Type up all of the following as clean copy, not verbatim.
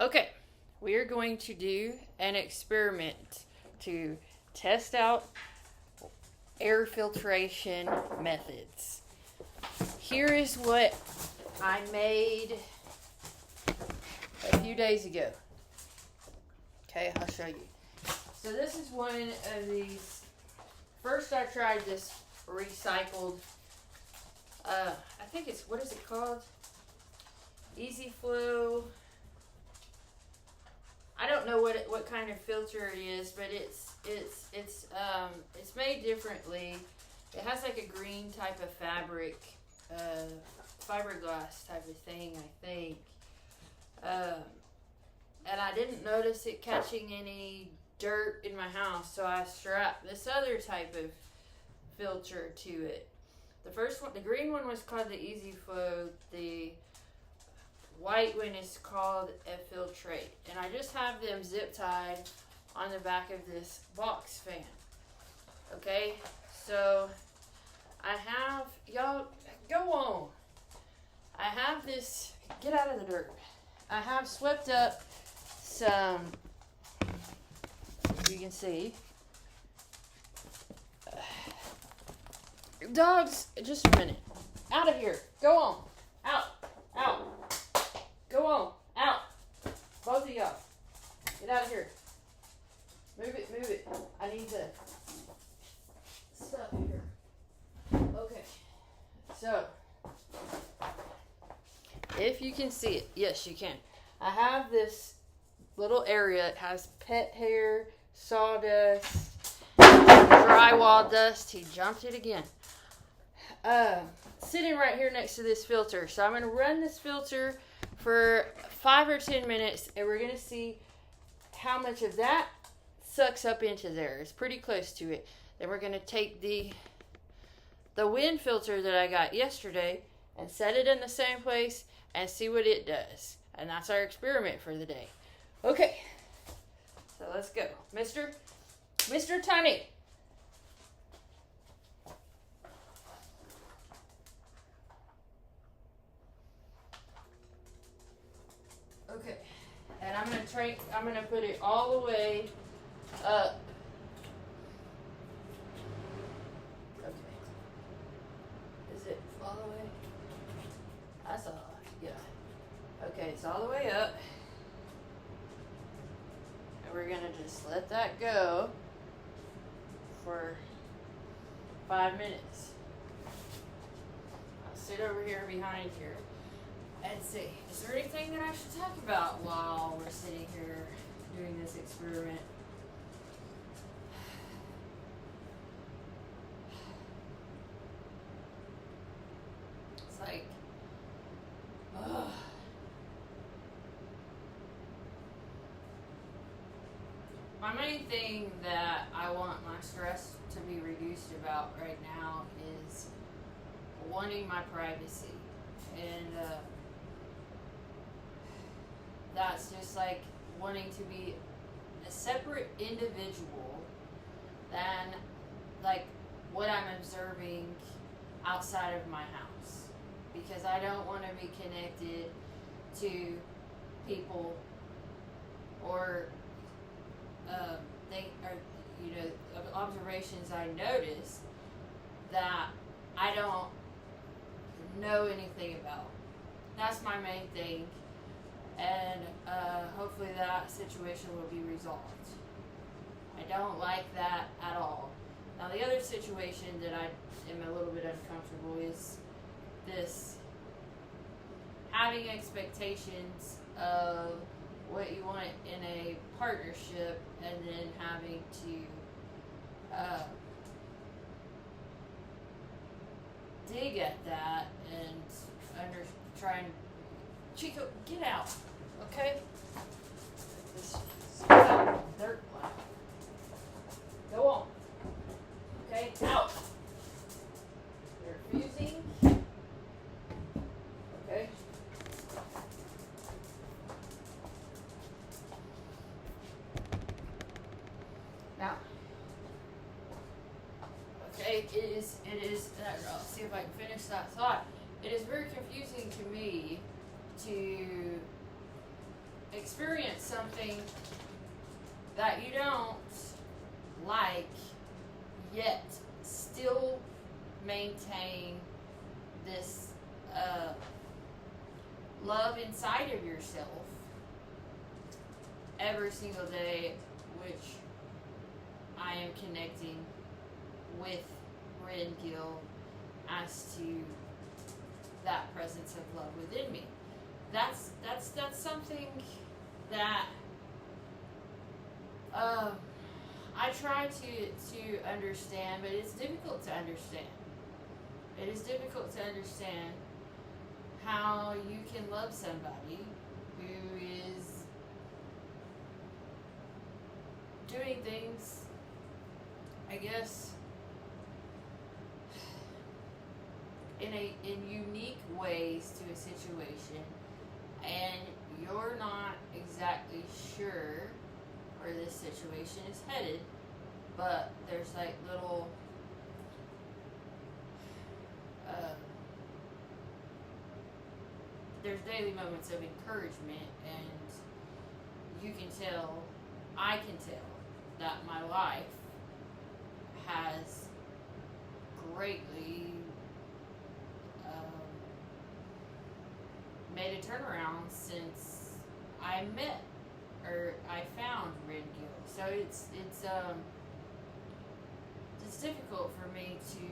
Okay, we are going to do an experiment to test out air filtration methods. Here is what I made a few days ago. Okay, I'll show you. So this is one of these. First I tried this recycled, I think it's, what is it called? Easy Flow. I don't know what kind of filter it is, but it's made differently. It has like a green type of fabric, fiberglass type of thing, I think. And I didn't notice it catching any dirt in my house, so I strapped this other type of filter to it. The first one, the green one, was called the Easy Flow. The white one is called a Filtrate, and I just have them zip tied on the back of this box fan. Okay, so I have, y'all go on. I have this, get out of the dirt. I have swept up some, you can see, dogs, just a minute, out of here, go on, out, go on, out, both of y'all, get out of here, move it, I need the stuff here. Okay, so, if you can see it, yes you can, I have this little area. It has pet hair, sawdust, drywall dust. He jumped it again. Sitting right here next to this filter. So I'm going to run this filter for 5 or 10 minutes, and we're going to see how much of that sucks up into there. It's pretty close to it. Then we're going to take the wind filter that I got yesterday and set it in the same place and see what it does. And that's our experiment for the day. Okay, so let's go. Mr. Tiny. Okay, and I'm gonna put it all the way up. Okay. Is it all the way? That's all, yeah. Okay, it's all the way up. We're gonna just let that go for 5 minutes. I'll sit over here behind here and see. Is there anything that I should talk about while we're sitting here doing this experiment? It's like, ugh. My main thing that I want my stress to be reduced about right now is wanting my privacy. And that's just like wanting to be a separate individual than like what I'm observing outside of my house. Because I don't want to be connected to people or observations I notice that I don't know anything about. That's my main thing, and hopefully that situation will be resolved. I don't like that at all. Now the other situation that I am a little bit uncomfortable is this having expectations of what you want in a partnership and then having to dig at that and try and Chico, get out, okay? This dirt pile. Go on. Okay, out. You're refusing. Okay. Now, okay, it is, I'll see if I can finish that thought. It is very confusing to me to experience something that you don't like, yet still maintain this love inside of yourself every single day, which I am connecting with Red Gill as to that presence of love within me. That's something that I try to understand, but it's difficult to understand. It is difficult to understand how you can love somebody who is doing things, I guess, in unique ways to a situation, and you're not exactly sure where this situation is headed, but there's like little there's daily moments of encouragement, and you can tell, I can tell, that my life has greatly made a turnaround since I met, or I found Red Gill. So it's difficult for me to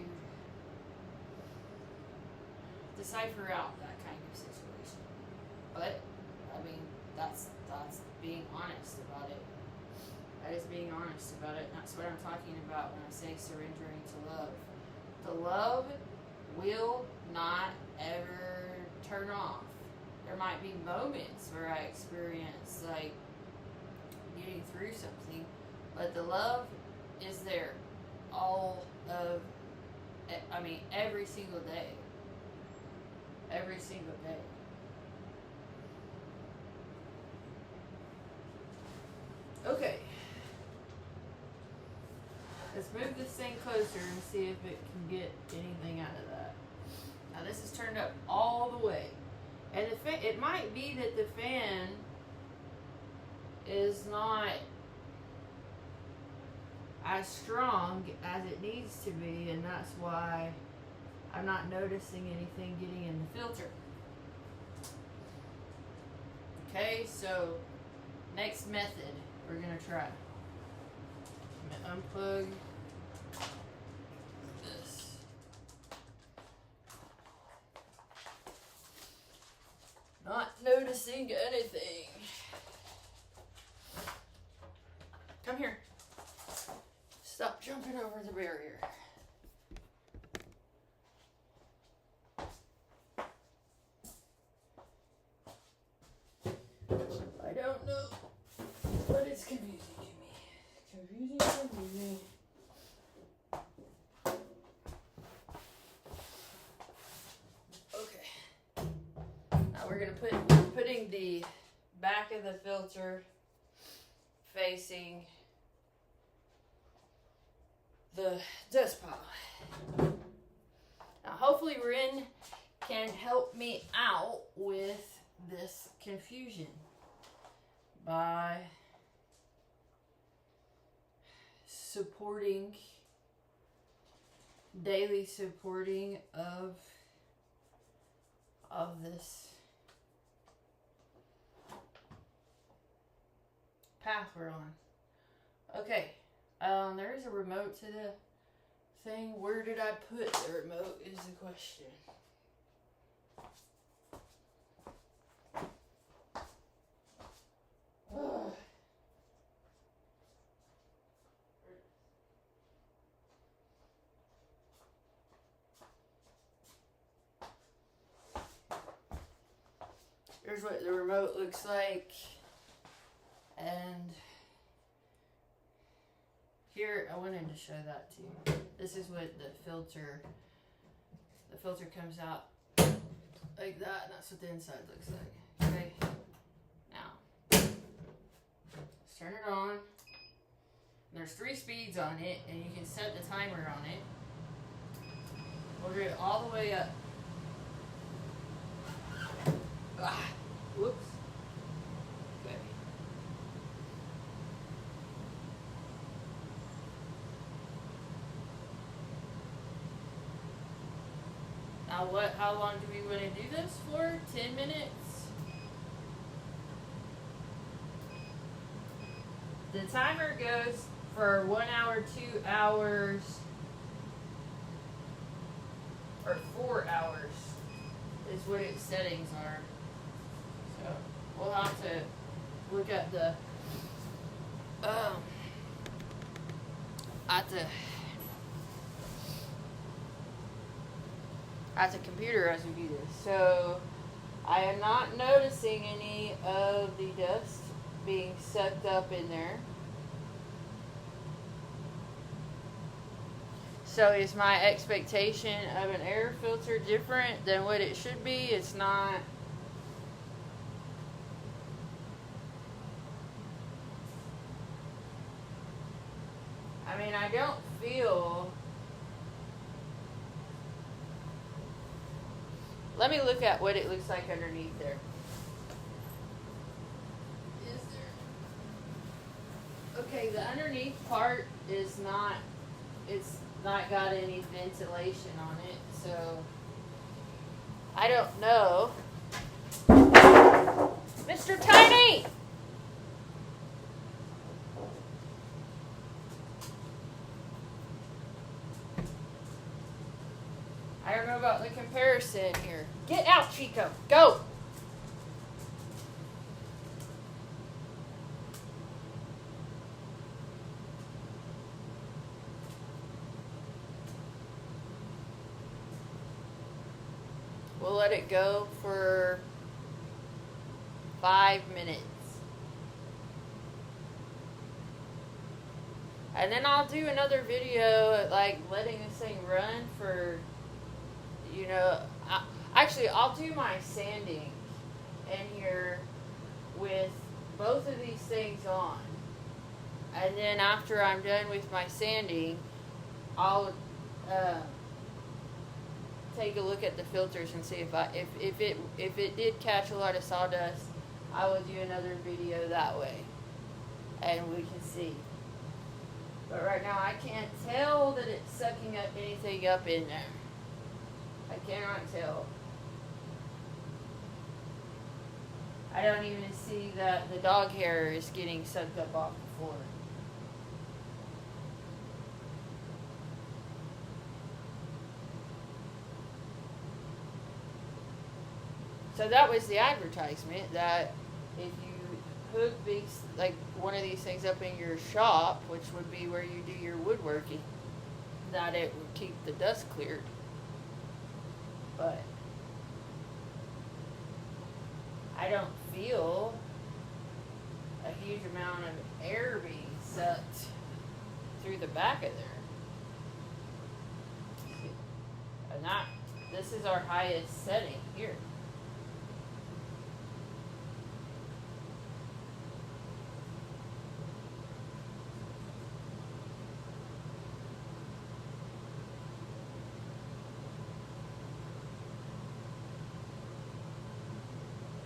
decipher out that kind of situation. But I mean, that's being honest about it. That is being honest about it. And that's what I'm talking about when I say surrendering to love. The love will not ever turn off. There might be moments where I experience like getting through something, but the love is there every single day. Every single day. Okay. Let's move this thing closer and see if it can get anything out of that. Now this is turned up all the way. And it might be that the fan is not as strong as it needs to be, and that's why I'm not noticing anything getting in the filter. Okay, so next method we're gonna try. I'm gonna unplug this. Not noticing anything. Come here. Stop jumping over the barrier. I don't know, but it's confusing to me. Confusing. Okay. Now we're gonna putting the back of the filter facing the dust pile. Now hopefully Rin can help me out with this confusion by daily supporting of this path we're on. Okay, there is a remote to the thing. Where did I put the remote is the question. Ugh. Here's what the remote looks like, and here I wanted to show that too. This is what the filter comes out like that, and that's what the inside looks like. Okay, now let's turn it on. And there's 3 speeds on it, and you can set the timer on it. We'll get it all the way up. Ah, whoops. Okay. How long do we want to do this for? 10 minutes? The timer goes for 1 hour, 2 hours, or 4 hours is what its settings are. So we'll have to look at the at the computer as we do this. So I am not noticing any of the dust being sucked up in there. So is my expectation of an air filter different than what it should be? It's not. I mean, I don't feel. Let me look at what it looks like underneath there. Is there? Okay, the underneath part is not. It's not got any ventilation on it, so I don't know. Mr. Tiny! I don't know about the comparison here. Get out, Chico. Go! We'll let it go for 5 minutes. And then I'll do another video, like, letting this thing run for, you know, actually, I'll do my sanding in here with both of these things on. And then after I'm done with my sanding, I'll take a look at the filters and see if it did catch a lot of sawdust. I will do another video that way, and we can see. But right now I can't tell that it's sucking up anything up in there. I cannot tell. I don't even see that the dog hair is getting sucked up off the floor. So that was the advertisement, that if you hook these, like one of these things up in your shop, which would be where you do your woodworking, that it would keep the dust cleared. But I don't feel a huge amount of air being sucked through the back of there. And this is our highest setting here.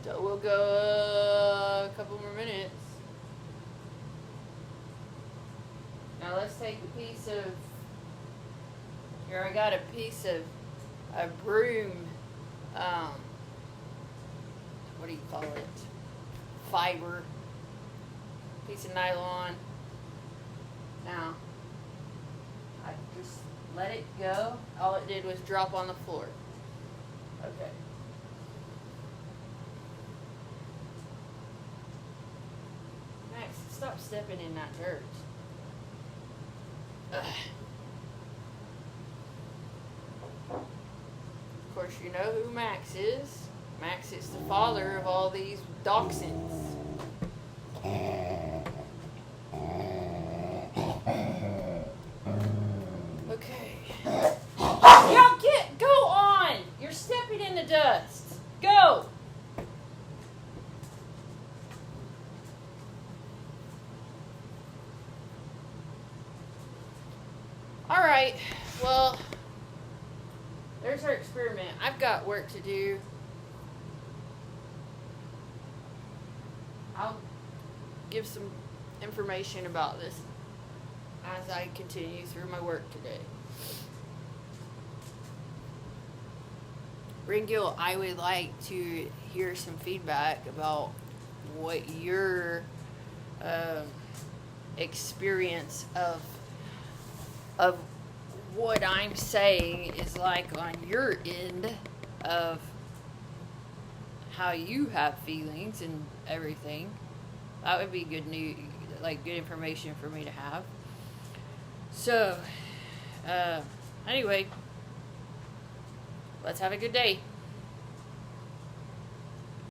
So we'll go a couple more minutes. Now let's take a piece of, here I got a piece of a broom, what do you call it? Fiber, piece of nylon. Now, I just let it go. All it did was drop on the floor. Okay. Stop stepping in that dirt. Ugh. Of course, you know who Max is. Max is the father of all these dachshunds. Okay. Y'all go on! You're stepping in the dust. Go! Alright, well, there's our experiment. I've got work to do. I'll give some information about this as I continue through my work today. Ringil, I would like to hear some feedback about what your experience of what I'm saying is like on your end of how you have feelings and everything. That would be good news, like good information for me to have. So, anyway, let's have a good day.